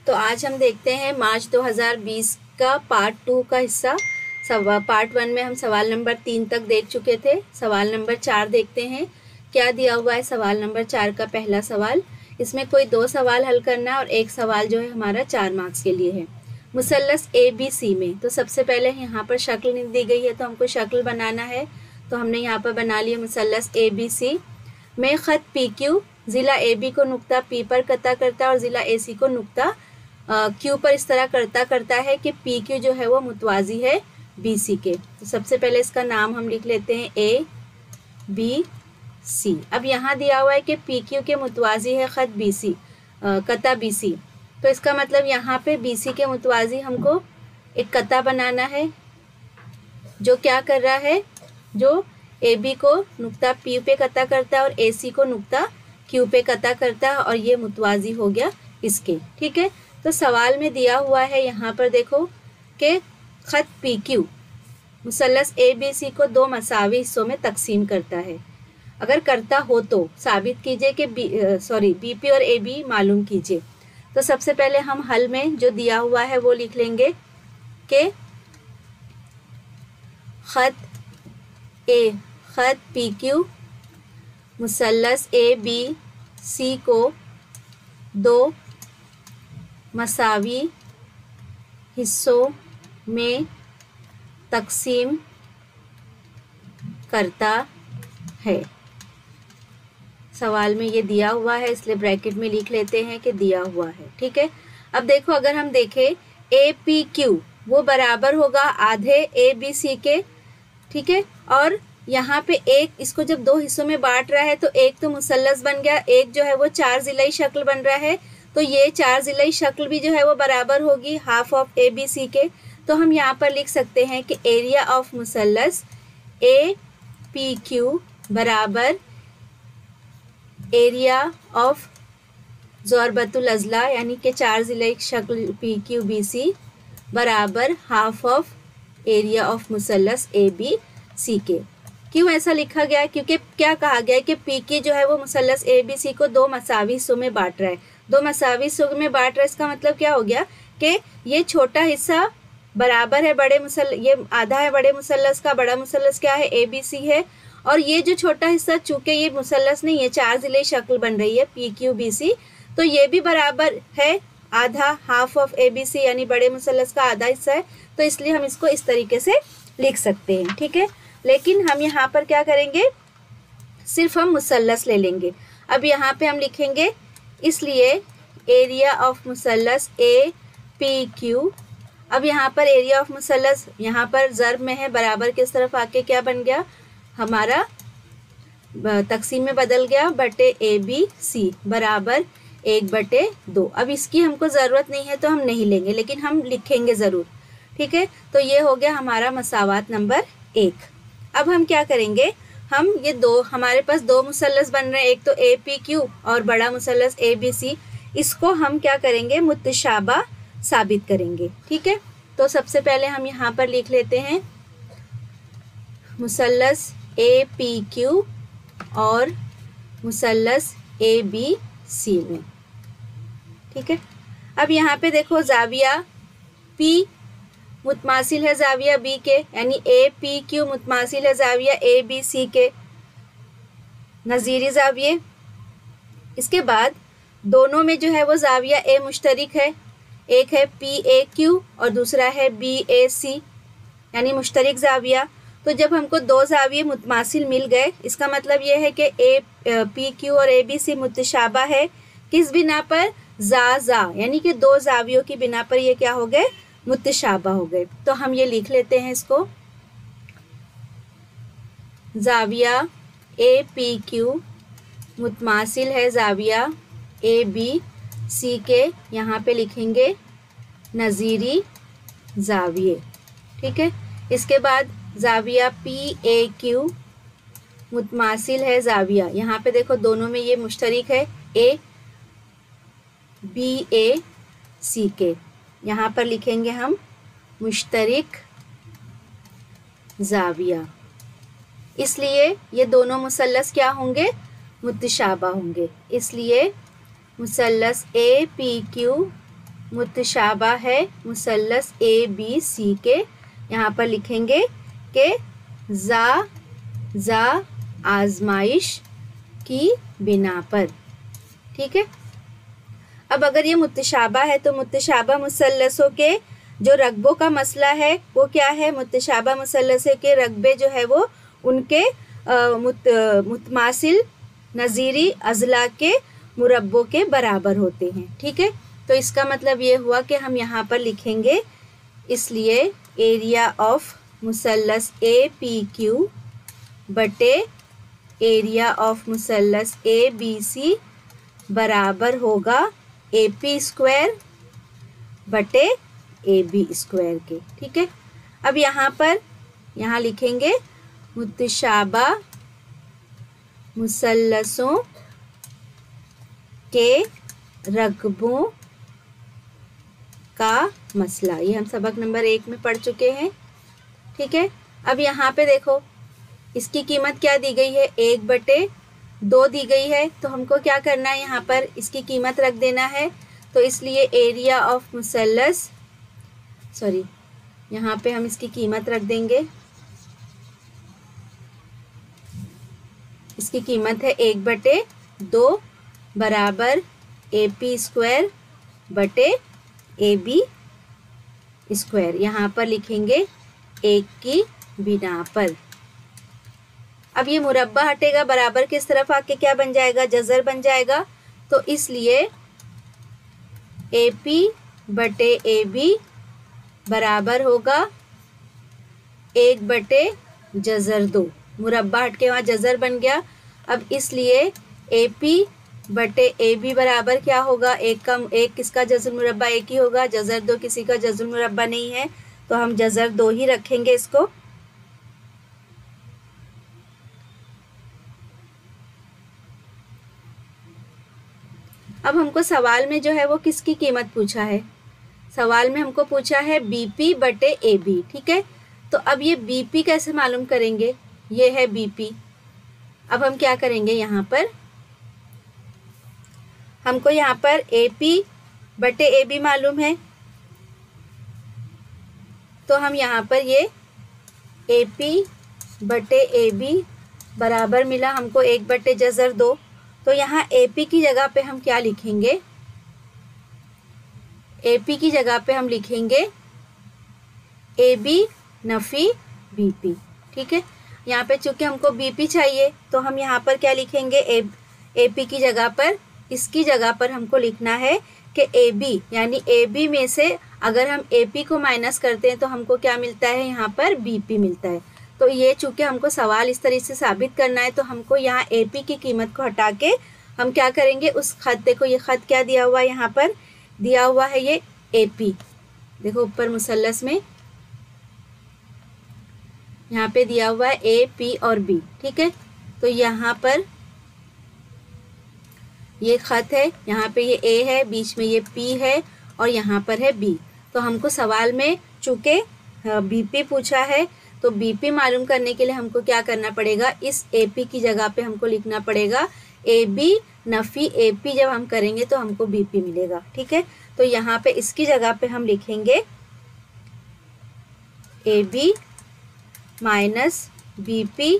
तो आज हम देखते हैं मार्च 2020 का पार्ट 2 का हिस्सा। पार्ट 1 में हम सवाल नंबर 3 तक देख चुके थे। सवाल नंबर 4 देखते हैं क्या दिया हुआ है। सवाल नंबर 4 का पहला सवाल, इसमें कोई 2 सवाल हल करना है और एक सवाल जो है हमारा 4 मार्क्स के लिए है। मुसल्लस ABC में, तो सबसे पहले यहाँ पर शक्ल नहीं दी गई है तो हमको शक्ल बनाना है। तो हमने यहाँ पर बना लिया मुसल्लस ABC में ख़त PQ ज़िला AB को नुक्ता P पर कता करता है और ज़िला AC को नुक्ता Q पर इस तरह करता है कि PQ जो है वो मुतवाज़ी है BC के। तो सबसे पहले इसका नाम हम लिख लेते हैं ABC। अब यहाँ दिया हुआ है कि PQ के मुतवाज़ी है ख़त BC, कता BC। तो इसका मतलब यहाँ पे BC के मुतवाज़ी हमको एक कता बनाना है जो क्या कर रहा है, जो AB को नुक्ता P पे कता करता है और AC को नुक्ता Q पे कता करता है और ये मुतवाज़ी हो गया इसके। ठीक है, तो सवाल में दिया हुआ है यहाँ पर देखो कि ख़त PQ मुसल्लस ABC को 2 मसावी हिस्सों में तकसीम करता है। अगर करता हो तो साबित कीजिए कि BP और AB मालूम कीजिए। तो सबसे पहले हम हल में जो दिया हुआ है वो लिख लेंगे कि ख़त PQ मुसल्लस ABC को 2 मसावी हिस्सों में तकसीम करता है। सवाल में ये दिया हुआ है इसलिए ब्रैकेट में लिख लेते हैं कि दिया हुआ है। ठीक है, अब देखो अगर हम देखें APQ वो बराबर होगा आधे ABC के। ठीक है, और यहाँ पे एक इसको जब 2 हिस्सों में बांट रहा है तो एक तो मुसल्लस बन गया, एक जो है वो 4 ज़िलाई शक्ल बन रहा है। तो ये 4 ज़िलाई शक्ल भी जो है वो बराबर होगी हाफ ऑफ ABC के। तो हम यहाँ पर लिख सकते हैं कि एरिया ऑफ मुसल्लस APQ बराबर एरिया ऑफ ज़ोरबतुल अज़ला यानी कि 4 ज़िलाई शक्ल PQBC बराबर हाफ ऑफ एरिया ऑफ मुसल्लस ABC के। क्यों ऐसा लिखा गया है? क्योंकि क्या कहा गया है कि PQ जो है वो मुसल्लस ABC को 2 मसावी हिस्सों में बांट रहा है। 2 मसावी हिस्सों में बांट रहा है, इसका मतलब क्या हो गया कि ये छोटा हिस्सा बराबर है बड़े ये आधा है बड़े मुसल्लस का। बड़ा मुसल्लस क्या है? ABC है। और ये जो छोटा हिस्सा, चूंकि ये मुसल्लस नहीं है 4 ज़िले शक्ल बन रही है PQBC, तो ये भी बराबर है आधा हाफ ऑफ ABC यानी बड़े मुसल्लस का आधा हिस्सा है। तो इसलिए हम इसको इस तरीके से लिख सकते हैं। ठीक है, लेकिन हम यहाँ पर क्या करेंगे, सिर्फ हम मुसल्लस ले लेंगे। अब यहाँ पे हम लिखेंगे इसलिए एरिया ऑफ मुसल्लस APQ। अब यहाँ पर एरिया ऑफ मुसल्लस यहाँ पर ज़र्ब में है, बराबर की तरफ आके क्या बन गया हमारा तकसीम में बदल गया बटे ABC बराबर 1/2। अब इसकी हमको ज़रूरत नहीं है तो हम नहीं लेंगे, लेकिन हम लिखेंगे ज़रूर। ठीक है, तो ये हो गया हमारा मसावात नंबर 1। अब हम क्या करेंगे, हम ये 2 हमारे पास 2 मुसल्लस बन रहे हैं, एक तो APQ और बड़ा मुसल्लस ABC। इसको हम क्या करेंगे, मुतशाबा साबित करेंगे। ठीक है, तो सबसे पहले हम यहाँ पर लिख लेते हैं मुसल्लस APQ और मुसल्लस ABC में। ठीक है, अब यहाँ पे देखो ज़ाविया P मुतमासिल है ज़ाविया B के, यानी APQ मुतमासिल है ज़ाविया ABC के नज़ीरी ज़ाविये। इसके बाद दोनों में जो है वो ज़ाविया A मुश्तरिक है, एक है PAQ और दूसरा है BAC यानी मुश्तरिक ज़ाविया। तो जब हमको 2 ज़ाविये मुतमासिल मिल गए, इसका मतलब ये है कि PQ और ABC मुतशाबा है किस बिना पर, ज़ा यानी कि 2 ज़ावियों की बिना पर ये क्या हो गए, मुतशाबा हो गए। तो हम ये लिख लेते हैं इसको, ज़ाविया APQ मुतमासिल है ज़ाविया ABC के, यहाँ पे लिखेंगे नज़ीरी ज़ाविये। ठीक है, इसके बाद ज़ाविया PAQ मुतमासिल है ज़ाविया, यहाँ पे देखो दोनों में ये मुश्तरिक है BAC के, यहाँ पर लिखेंगे हम मुश्तरिक ज़ाविया। इसलिए ये दोनों मुसल्लस क्या होंगे, मुतशाबा होंगे। इसलिए मुसल्लस APQ मुतशाबा है मुसल्लस ए बी सी के। यहाँ पर लिखेंगे कि जा आजमाइश की बिना पर। ठीक है। अब अगर ये मुतशाबा है तो मुतशाबा मुसल्लसों के जो रकबों का मसला है वो क्या है? मुतशाबा मुसल्लसों के रकबे जो है वो उनके मुतमासिल नज़ीरी अज़ला के मुरब्बों के बराबर होते हैं। ठीक है। तो इसका मतलब ये हुआ कि हम यहाँ पर लिखेंगे, इसलिए एरिया ऑफ मुसल्लस ए पी क्यू बटे एरिया ऑफ मुसल्लस ए बी सी बराबर होगा ए पी स्क्वायर बटे ए बी स्क्वायर के। ठीक है। अब यहाँ लिखेंगे मुतशाबा मुसल्लसों के रकबों का मसला। ये हम सबक नंबर 1 में पढ़ चुके हैं। ठीक है। अब यहाँ पे देखो इसकी कीमत क्या दी गई है? 1/2 दी गई है। तो हमको क्या करना है? यहाँ पर इसकी कीमत रख देना है। तो इसलिए एरिया ऑफ मुसल्लस, सॉरी, यहाँ पे हम इसकी कीमत रख देंगे। इसकी कीमत है 1/2 बराबर ए पी स्क्वायर बटे ए बी स्क्वायर। यहाँ पर लिखेंगे 1 की बिना पर। अब ये मुरब्बा हटेगा, बराबर किस तरफ आके क्या बन जाएगा? जज़र बन जाएगा। तो इसलिए ए पी बटे ए बी बराबर होगा 1/2। मुरब्बा हट के वहाँ जज़र बन गया। अब इसलिए ए पी बटे ए बी बराबर क्या होगा? एक किसका जज़र मुरब्बा? एक ही होगा। जज़र 2 किसी का जज़र मुरब्बा नहीं है, तो हम जज़र 2 ही रखेंगे इसको। अब हमको सवाल में जो है वो किसकी कीमत पूछा है? सवाल में हमको पूछा है बीपी बटे ए बी। ठीक है। तो अब ये बीपी कैसे मालूम करेंगे? ये है बीपी। अब हम क्या करेंगे? यहाँ पर हमको यहाँ पर ए पी बटे ए बी मालूम है, तो हम यहाँ पर ये ए पी बटे ए बी बराबर मिला हमको 1/2। तो यहाँ ए पी की जगह पे हम क्या लिखेंगे? ए पी की जगह पे हम लिखेंगे ए बी नफ़ी बी पी। ठीक है। यहाँ पे चूंकि हमको बी पी चाहिए तो हम यहाँ पर क्या लिखेंगे? ए पी की जगह पर, इसकी जगह पर हमको लिखना है कि ए बी, यानी ए बी में से अगर हम ए पी को माइनस करते हैं तो हमको क्या मिलता है? यहाँ पर बी पी मिलता है। तो ये चूंकि हमको सवाल इस तरीके से साबित करना है तो हमको यहाँ ए पी की कीमत को हटा के हम क्या करेंगे? उस खत, देखो ये खत क्या दिया हुआ है? यहाँ पर दिया हुआ है ये ए पी। देखो ऊपर मुसल्लस में यहाँ पे दिया हुआ है ए पी और बी। ठीक है। तो यहाँ पर ये खत है, यहाँ पे ये ए है, बीच में ये पी है और यहाँ पर है बी। तो हमको सवाल में चूँकि बीपी पूछा है तो बीपी मालूम करने के लिए हमको क्या करना पड़ेगा? इस एपी की जगह पे हमको लिखना पड़ेगा ए बी नफ़ी ए पी। जब हम करेंगे तो हमको बीपी मिलेगा। ठीक है। तो यहाँ पे इसकी जगह पे हम लिखेंगे A B minus B P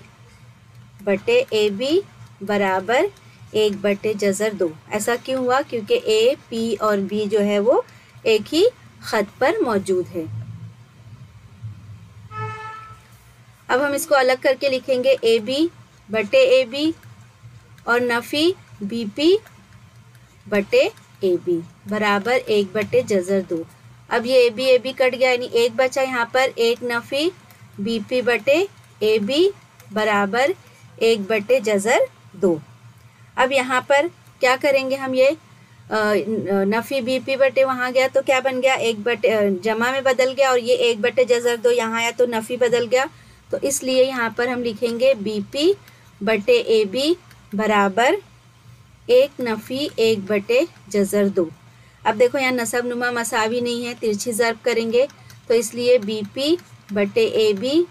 बटे ए बी बराबर 1/2। ऐसा क्यों हुआ? क्योंकि ए पी और बी जो है वो एक ही खत पर मौजूद है। अब हम इसको अलग करके लिखेंगे ए बी बटे ए बी और नफ़ी बी पी बटे ए बी बराबर 1/2। अब ये ए बी कट गया, यानी एक बचा यहाँ पर, 1 नफ़ी बी पी बटे ए बी बराबर 1/2। अब यहाँ पर क्या करेंगे हम? ये नफ़ी बी पी बटे वहाँ गया तो क्या बन गया? जमा में बदल गया और ये 1/2 यहाँ आया तो नफ़ी बदल गया। तो इसलिए यहाँ पर हम लिखेंगे बी पी बटे ए बी बराबर 1 नफ़ी 1/2। अब देखो यहाँ नसब नुमा मसावी नहीं है, तिरछी ज़र्ब करेंगे तो इसलिए बी पी बटे ए बी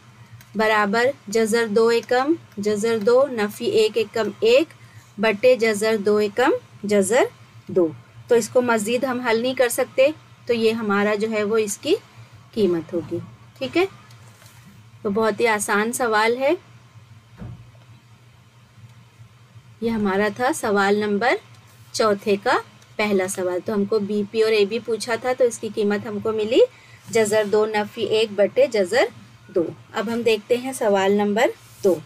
बराबर जज़र 2 एकम जज़र 2 नफ़ी 1 एकम 1 बटे जज़र 2 एकम जज़र 2। तो इसको मज़ीद हम हल नहीं कर सकते, तो ये हमारा जो है वो इसकी कीमत होगी। ठीक है, तो बहुत ही आसान सवाल है। ये हमारा था सवाल नंबर चौथे का पहला सवाल। तो हमको बीपी और एबी पूछा था, तो इसकी कीमत हमको मिली जज़र 2 नफ़ी 1 बटे जज़र 2। अब हम देखते हैं सवाल नंबर 2।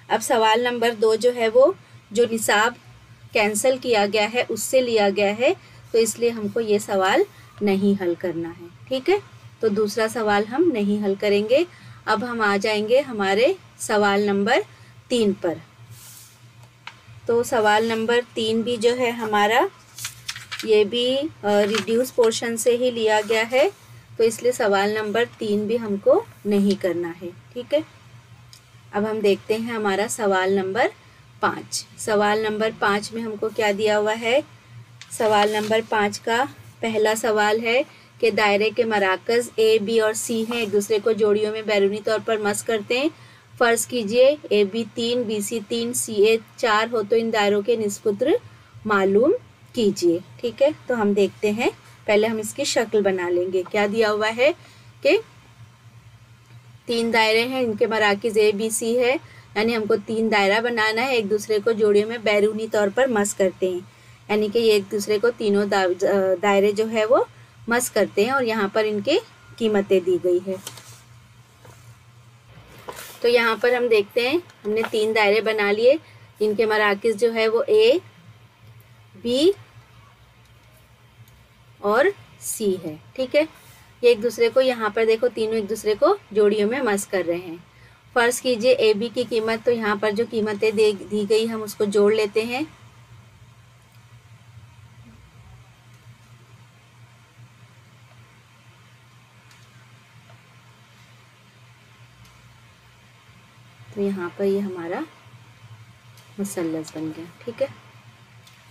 अब सवाल नंबर 2 जो है वो जो निसाब कैंसिल किया गया है उससे लिया गया है, तो इसलिए हमको ये सवाल नहीं हल करना है। ठीक है, तो दूसरा सवाल हम नहीं हल करेंगे। अब हम आ जाएंगे हमारे सवाल नंबर 3 पर। तो सवाल नंबर 3 भी जो है हमारा ये भी रिड्यूस पोर्शन से ही लिया गया है, तो इसलिए सवाल नंबर 3 भी हमको नहीं करना है। ठीक है, अब हम देखते हैं हमारा सवाल नंबर 5। सवाल नंबर 5 में हमको क्या दिया हुआ है। सवाल नंबर 5 का पहला सवाल है कि दायरे के मराकज़ ए बी और सी हैं, एक दूसरे को जोड़ियों में बैरूनी तौर पर मस करते हैं। फ़र्ज़ कीजिए ए बी 3 बी सी 3 सी ए 4 हो तो इन दायरों के निस्पुत्र मालूम कीजिए। ठीक है, तो हम देखते हैं, पहले हम इसकी शक्ल बना लेंगे। क्या दिया हुआ है कि 3 दायरे हैं, इनके मराकिज़ ए बी सी है, यानी हमको 3 दायरा बनाना है, एक दूसरे को जोड़ियों में बैरूनी तौर पर मस करते हैं, यानी कि ये एक दूसरे को तीनों दायरे जो है वो मस करते हैं, और यहाँ पर इनके कीमतें दी गई है। तो यहाँ पर हम देखते हैं, हमने 3 दायरे बना लिए, इनके मराकिज़ जो है वो ए बी और सी है। ठीक है, ये एक दूसरे को यहाँ पर देखो तीनों एक दूसरे को जोड़ियों में मस कर रहे हैं। फ़र्ज़ कीजिए ए बी की कीमत, तो यहाँ पर जो कीमतें दी गई हम उसको जोड़ लेते हैं। तो यहाँ पर ये हमारा मुसल्लस बन गया। ठीक है,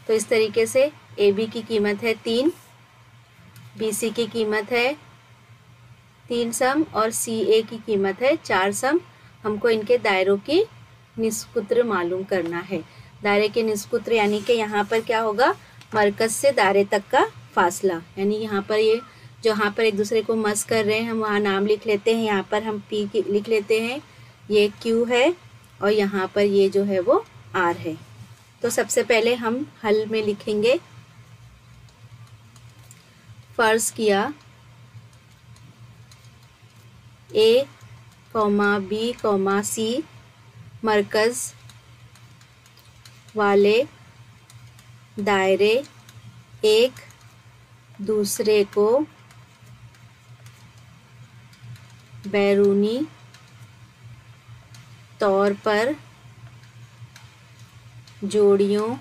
तो इस तरीके से ए बी की कीमत है 3, बी सी की कीमत है 3 सम और सी ए की कीमत है 4 सम। हमको इनके दायरों की निस्पुत्र मालूम करना है। दायरे के निस्पुत्र यानी कि यहाँ पर क्या होगा, मरकज़ से दायरे तक का फासला, यानी यहाँ पर ये जहाँ पर एक दूसरे को मस कर रहे हैं हम वहाँ नाम लिख लेते हैं। यहाँ पर हम पी लिख लेते हैं, ये क्यू है, और यहाँ पर ये जो है वो आर है। तो सबसे पहले हम हल में लिखेंगे, फ़र्ज़ किया ए कॉमा बी कॉमा सी मरकज़ वाले दायरे एक दूसरे को बैरूनी तौर पर जोड़ियों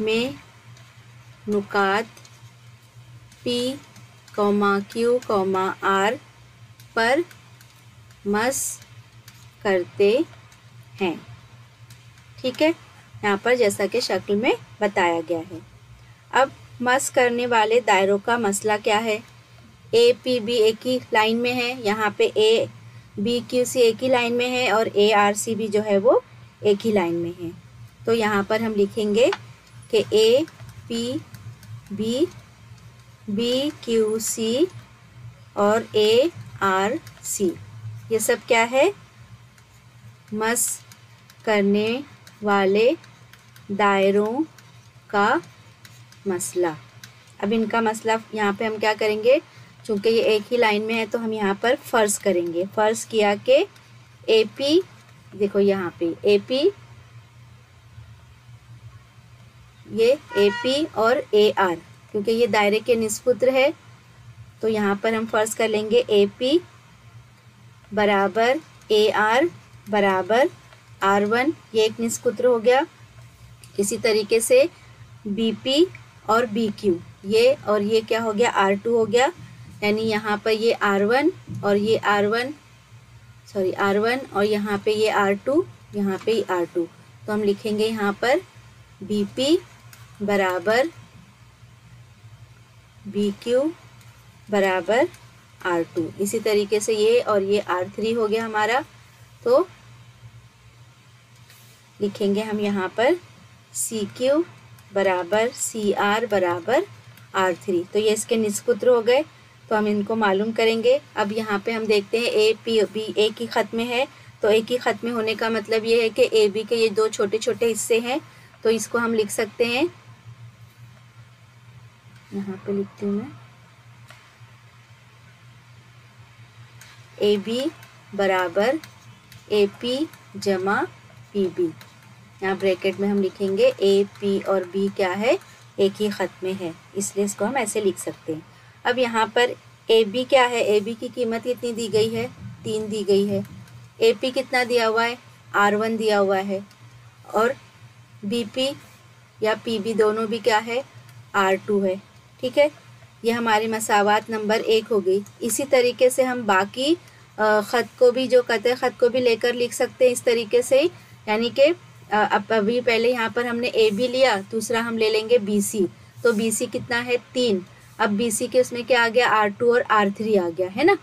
में नुकात P, Q, R पर मस करते हैं। ठीक है, यहाँ पर जैसा कि शक्ल में बताया गया है। अब मस करने वाले दायरों का मसला क्या है। ए पी बी एक ही लाइन में है, यहाँ पे ए बी क्यू सी एक ही लाइन में है, और ए आर सी भी जो है वो एक ही लाइन में है। तो यहाँ पर हम लिखेंगे कि A P B B Q C और ए आर सी ये सब क्या है, मस करने वाले दायरों का मसला। अब इनका मसला यहाँ पे हम क्या करेंगे, चूँकि ये एक ही लाइन में है तो हम यहाँ पर फ़र्ज़ करेंगे। फ़र्ज़ किया कि ए पी, देखो यहाँ पे ए पी, ये ए पी और ए आर, क्योंकि ये दायरे के निस्पुत्र है तो यहाँ पर हम फ़र्ज़ कर लेंगे ए पी बराबर ए आर बराबर R1, ये एक निस्पुत्र हो गया। इसी तरीके से बी पी और बी क्यू, ये और ये क्या हो गया, R2 हो गया, यानी यहाँ पर ये R1 और ये R1 और यहाँ पे ये R2, यहाँ पे ये R2। तो हम लिखेंगे यहाँ पर बी पी बराबर बी क्यू बराबर R2। इसी तरीके से ये और ये R3 हो गया हमारा। तो लिखेंगे हम यहाँ पर सी क्यू बराबर CR बराबर R3। तो ये इसके निष्पुत्र हो गए, तो हम इनको मालूम करेंगे। अब यहाँ पे हम देखते हैं APB एक ही खत में है, तो एक ही खत में होने का मतलब ये है कि AB के ये दो छोटे छोटे हिस्से हैं, तो इसको हम लिख सकते हैं, यहाँ पे लिखती हूँ मैं, AB बराबर AP जमा PB। यहाँ ब्रैकेट में हम लिखेंगे AP और B क्या है, एक ही खत में है, इसलिए इसको हम ऐसे लिख सकते हैं। अब यहाँ पर AB क्या है, AB की कीमत कितनी दी गई है, 3 दी गई है। AP कितना दिया हुआ है, R1 दिया हुआ है, और BP या PB दोनों भी क्या है, R2 है। ठीक है, ये हमारी मसावात नंबर 1 हो गई। इसी तरीके से हम बाकी ख़त को भी, जो कतई ख़त को भी लेकर लिख सकते हैं इस तरीके से, यानी कि अब अभी पहले यहाँ पर हमने AB लिया, दूसरा हम ले लेंगे BC। तो BC कितना है, 3। अब BC के उसमें क्या आ गया, R2 और R3 आ गया है ना।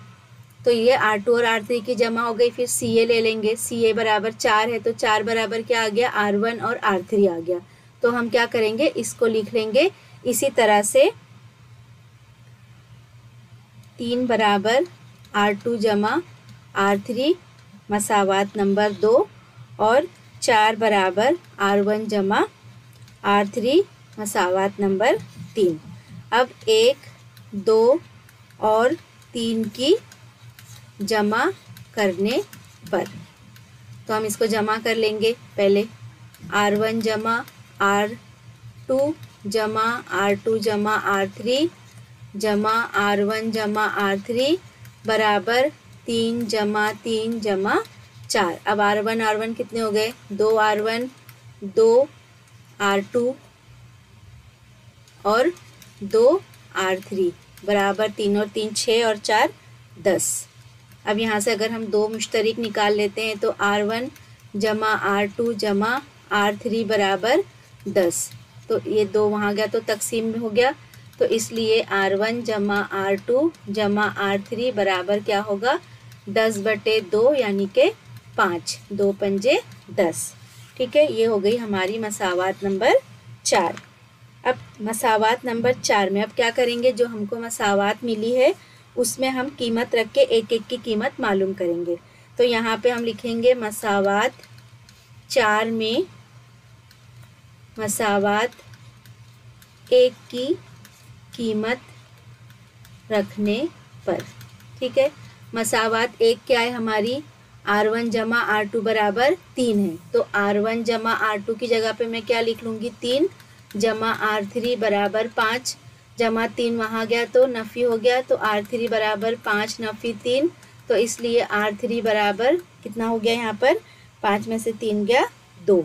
तो ये R2 और R3 की जमा हो गई। फिर CA ले लेंगे, CA बराबर 4 है, तो 4 बराबर क्या आ गया, R1 और R3 आ गया। तो हम क्या करेंगे, इसको लिख लेंगे इसी तरह से, 3 बराबर R2 जमा R3 मसावात नंबर 2, और 4 बराबर R1 जमा R3 मसावात नंबर 3। अब 1, 2 और 3 की जमा करने पर, तो हम इसको जमा कर लेंगे। पहले R1 जमा R2 जमा R2 जमा R3 जमा R1 जमा R3 बराबर 3 जमा 3 जमा 4। अब R1 कितने हो गए, 2 R1 2 R2 और 2 R3 बराबर 3 और 3 6 और 4 10। अब यहाँ से अगर हम 2 मुश्तरिक निकाल लेते हैं, तो R1 जमा R2 जमा R3 बराबर 10। तो ये 2 वहाँ गया तो तकसीम हो गया, तो इसलिए R1 जमा R2 जमा R3 बराबर क्या होगा, 10/2 यानी कि 5, 2 पंजे 10। ठीक है, ये हो गई हमारी मसावात नंबर 4। अब मसावात नंबर 4 में अब क्या करेंगे, जो हमको मसावात मिली है उसमें हम कीमत रख के एक एक की कीमत मालूम करेंगे। तो यहाँ पे हम लिखेंगे मसावात 4 में मसावात 1 की कीमत रखने पर। ठीक है, मसावात 1 क्या है हमारी, R1 जमा R2 बराबर 3 है, तो R1 जमा R2 की जगह पे मैं क्या लिख लूँगी, 3 जमा R3 बराबर 5, जमा 3 वहाँ गया तो नफ़ी हो गया, तो R3 बराबर 5 नफ़ी 3, तो इसलिए R3 बराबर कितना हो गया, यहाँ पर 5 में से 3 गया 2।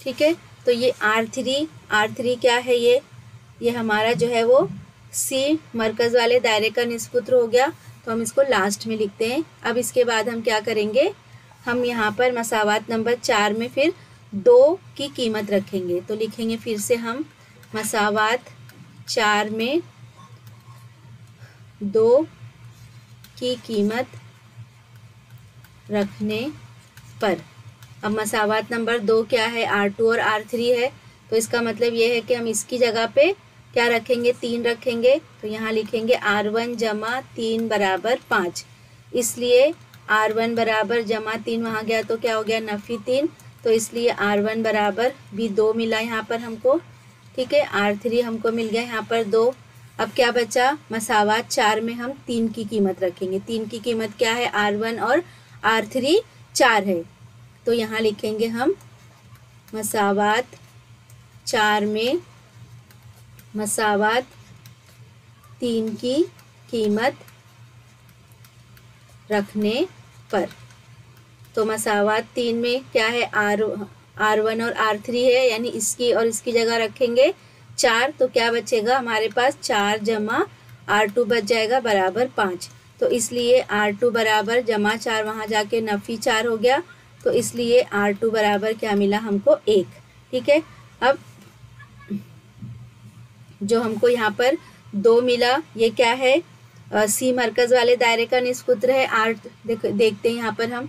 ठीक है, तो ये R3 क्या है, ये हमारा जो है वो C मरकज़ वाले दायरे का निष्पुत्र हो गया, तो हम इसको लास्ट में लिखते हैं। अब इसके बाद हम क्या करेंगे, हम यहाँ पर मसावात नंबर 4 में फिर 2 की कीमत रखेंगे। तो लिखेंगे फिर से हम मसावात 4 में 2 की कीमत रखने पर। अब मसावात नंबर 2 क्या है, R2 और R3 है, तो इसका मतलब ये है कि हम इसकी जगह पे क्या रखेंगे, 3 रखेंगे। तो यहाँ लिखेंगे R1 जमा 3 बराबर 5, इसलिए R1 बराबर जमा 3 वहाँ गया तो क्या हो गया, नफ़ी 3, तो इसलिए R1 बराबर भी 2 मिला यहाँ पर हमको। ठीक है, R3 हमको मिल गया यहाँ पर 2। अब क्या बचा, मसावात 4 में हम 3 की कीमत रखेंगे। 3 की कीमत क्या है, R1 और R3 4 है, तो यहाँ लिखेंगे हम मसावात 4 में मसावात 3 की कीमत रखने पर। तो मसावात 3 में क्या है, R1 और R3 है, यानी इसकी और इसकी जगह रखेंगे 4, तो क्या बचेगा हमारे पास, 4 जमा R2 बच जाएगा बराबर 5, तो इसलिए R2 बराबर जमा 4 वहाँ जाके नफ़ी 4 हो गया, तो इसलिए R2 बराबर क्या मिला हमको, 1। ठीक है, अब जो हमको यहाँ पर 2 मिला, ये क्या है, C मरकज़ वाले दायरे का निष्पुत्र है। देखते हैं यहाँ पर हम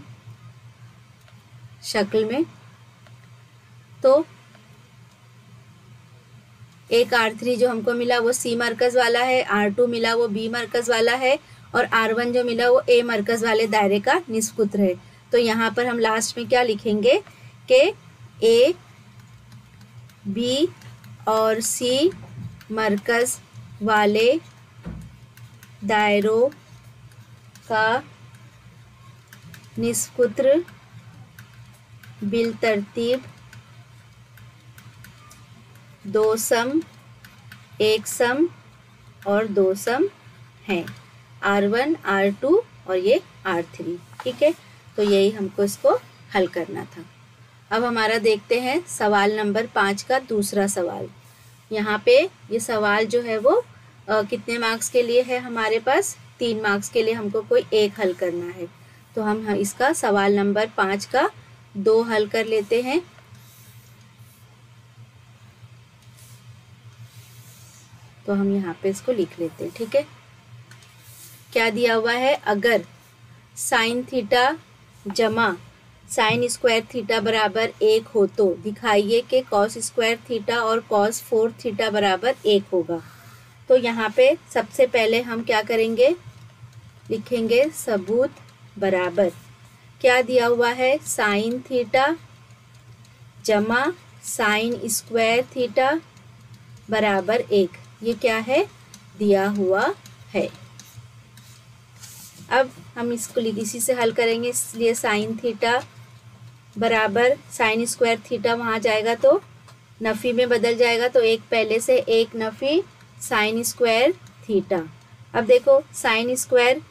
शक्ल में, तो एक R3 जो हमको मिला वो C मरकज़ वाला है, R2 मिला वो B मरकज़ वाला है, और R1 जो मिला वो A मरकज़ वाले दायरे का निस्पुत्र है। तो यहाँ पर हम लास्ट में क्या लिखेंगे कि A, B और C मरकज़ वाले दायरों का निस्पुत्र बिलतरतीब दो सम, एक सम और दो सम हैं, R1, R2 और ये R3। ठीक है, तो यही हमको इसको हल करना था। अब हमारा देखते हैं सवाल नंबर 5 का दूसरा सवाल। यहाँ पे ये सवाल जो है वो कितने मार्क्स के लिए है हमारे पास? 3 मार्क्स के लिए हमको कोई एक हल करना है। तो हम इसका सवाल नंबर 5 का 2 हल कर लेते हैं। तो हम यहाँ पे इसको लिख लेते हैं। ठीक है, क्या दिया हुआ है? अगर साइन थीटा जमा साइन स्क्वायर थीटा बराबर 1 हो तो दिखाइए कि कॉस स्क्वायर थीटा और कॉस 4 थीटा बराबर 1 होगा। तो यहाँ पे सबसे पहले हम क्या करेंगे, लिखेंगे सबूत बराबर क्या दिया हुआ है? साइन थीटा जमा साइन स्क्वायर थीटा बराबर 1। ये क्या है? दिया हुआ है। अब हम इसको इसी से हल करेंगे, इसलिए साइन थीटा बराबर साइन स्क्वायर थीटा वहाँ जाएगा तो नफ़ी में बदल जाएगा, तो एक पहले से, एक नफ़ी साइन स्क्वायर थीटा। अब देखो साइन स्क्वायर,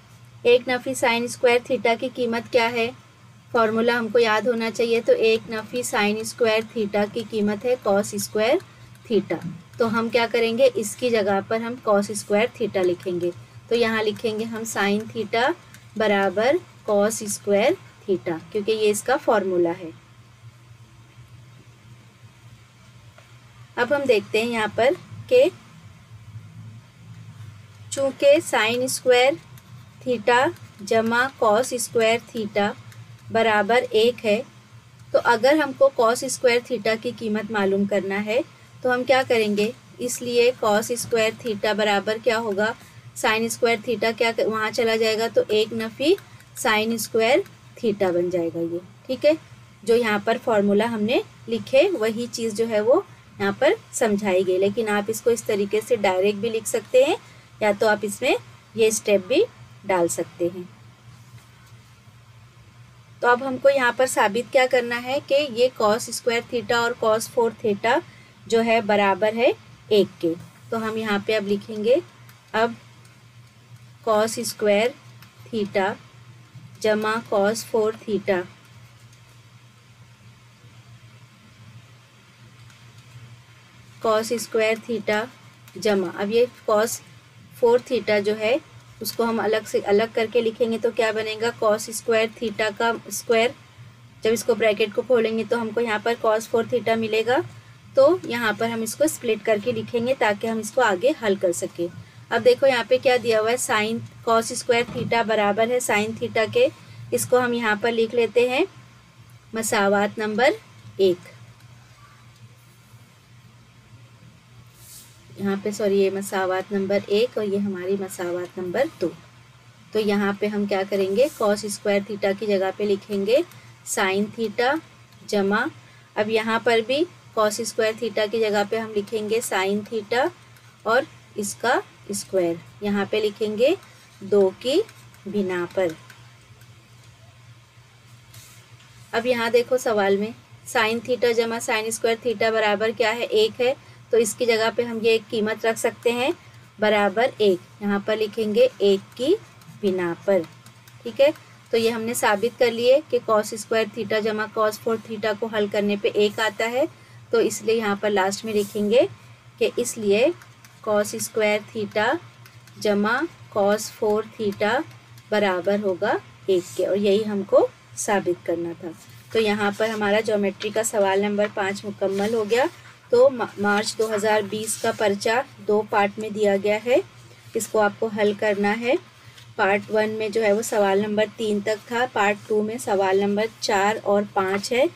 एक नफ़ी साइन स्क्वायर थीटा की कीमत क्या है? फॉर्मूला हमको याद होना चाहिए। तो एक नफ़ी साइन स्क्वायर थीटा की कीमत है कॉस स्क्वायर थीटा। तो हम क्या करेंगे, इसकी जगह पर हम कॉस स्क्वायर थीटा लिखेंगे। तो यहाँ लिखेंगे हम साइन थीटा बराबर कॉस स्क्वायर थीटा, क्योंकि ये इसका फॉर्मूला है। अब हम देखते हैं यहाँ पर कि चूँकि साइन स्क्वायर थीटा जमा कॉस स्क्वायर थीटा बराबर 1 है, तो अगर हमको कॉस स्क्वायर थीटा की कीमत मालूम करना है तो हम क्या करेंगे, इसलिए कॉस स्क्वायर थीटा बराबर क्या होगा? साइन स्क्वायर थीटा क्या वहाँ चला जाएगा, तो एक नफ़ी साइन स्क्वायर थीटा बन जाएगा ये। ठीक है, जो यहाँ पर फॉर्मूला हमने लिखे वही चीज़ जो है वो यहाँ पर समझाई गई। लेकिन आप इसको इस तरीके से डायरेक्ट भी लिख सकते हैं, या तो आप इसमें ये स्टेप भी डाल सकते हैं। तो अब हमको यहाँ पर साबित क्या करना है कि ये कॉस स्क्वायर थीटा और कॉस 4 थीटा जो है बराबर है 1 के। तो हम यहाँ पे अब लिखेंगे, अब कॉस स्क्वायर थीटा जमा cos 4 theta cos square theta जमा, अब ये कॉस 4 थीटा जो है उसको हम अलग से अलग करके लिखेंगे तो क्या बनेगा? कॉस स्क्वायर थीटा का स्क्वायर। जब इसको ब्रैकेट को खोलेंगे तो हमको यहाँ पर कॉस 4 थीटा मिलेगा। तो यहाँ पर हम इसको स्प्लिट करके लिखेंगे ताकि हम इसको आगे हल कर सकें। अब देखो यहाँ पे क्या दिया हुआ है, साइन कॉस स्क्वायर थीटा बराबर है साइन थीटा के। इसको हम यहाँ पर लिख लेते हैं मसावात नंबर 1। यहाँ पे सॉरी, ये मसावात नंबर 1 और ये हमारी मसावात नंबर 2। तो यहाँ पे हम क्या करेंगे, कॉस स्क्वायर थीटा की जगह पे लिखेंगे साइन थीटा जमा, अब यहाँ पर भी कॉस स्क्वायर थीटा की जगह पे हम लिखेंगे साइन थीटा और इसका स्क्वायर यहाँ पे लिखेंगे 2 की बिना पर। अब यहाँ देखो सवाल में साइन थीटा जमा साइन स्क्वायर थीटा बराबर क्या है? 1 है। तो इसकी जगह पे हम ये एक कीमत रख सकते हैं बराबर 1, यहाँ पर लिखेंगे 1 की बिना पर। ठीक है, तो ये हमने साबित कर लिए कि कॉस स्क्वायर थीटा जमा कॉस 4 थीटा को हल करने पे 1 आता है। तो इसलिए यहाँ पर लास्ट में लिखेंगे कि इसलिए कॉस स्क्वायर थीटा जमा कॉस 4 थीटा बराबर होगा 1 के, और यही हमको साबित करना था। तो यहाँ पर हमारा ज्योमेट्री का सवाल नंबर 5 मुकम्मल हो गया। तो मार्च 2020 का पर्चा 2 पार्ट में दिया गया है, इसको आपको हल करना है। पार्ट 1 में जो है वो सवाल नंबर 3 तक था, पार्ट 2 में सवाल नंबर 4 और 5 है।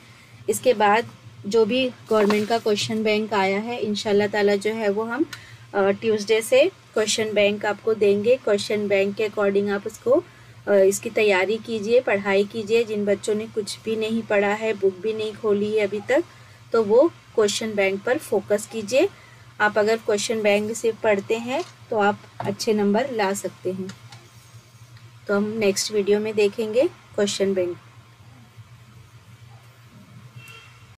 इसके बाद जो भी गवर्नमेंट का क्वेश्चन बैंक आया है इंशाल्लाह ताला जो है वो हम ट्यूसडे से क्वेश्चन बैंक आपको देंगे। क्वेश्चन बैंक के अकॉर्डिंग आप उसको इसकी तैयारी कीजिए, पढ़ाई कीजिए। जिन बच्चों ने कुछ भी नहीं पढ़ा है, बुक भी नहीं खोली है अभी तक, तो वो क्वेश्चन बैंक पर फोकस कीजिए। आप अगर क्वेश्चन बैंक से पढ़ते हैं तो आप अच्छे नंबर ला सकते हैं। तो हम नेक्स्ट वीडियो में देखेंगे क्वेश्चन बैंक।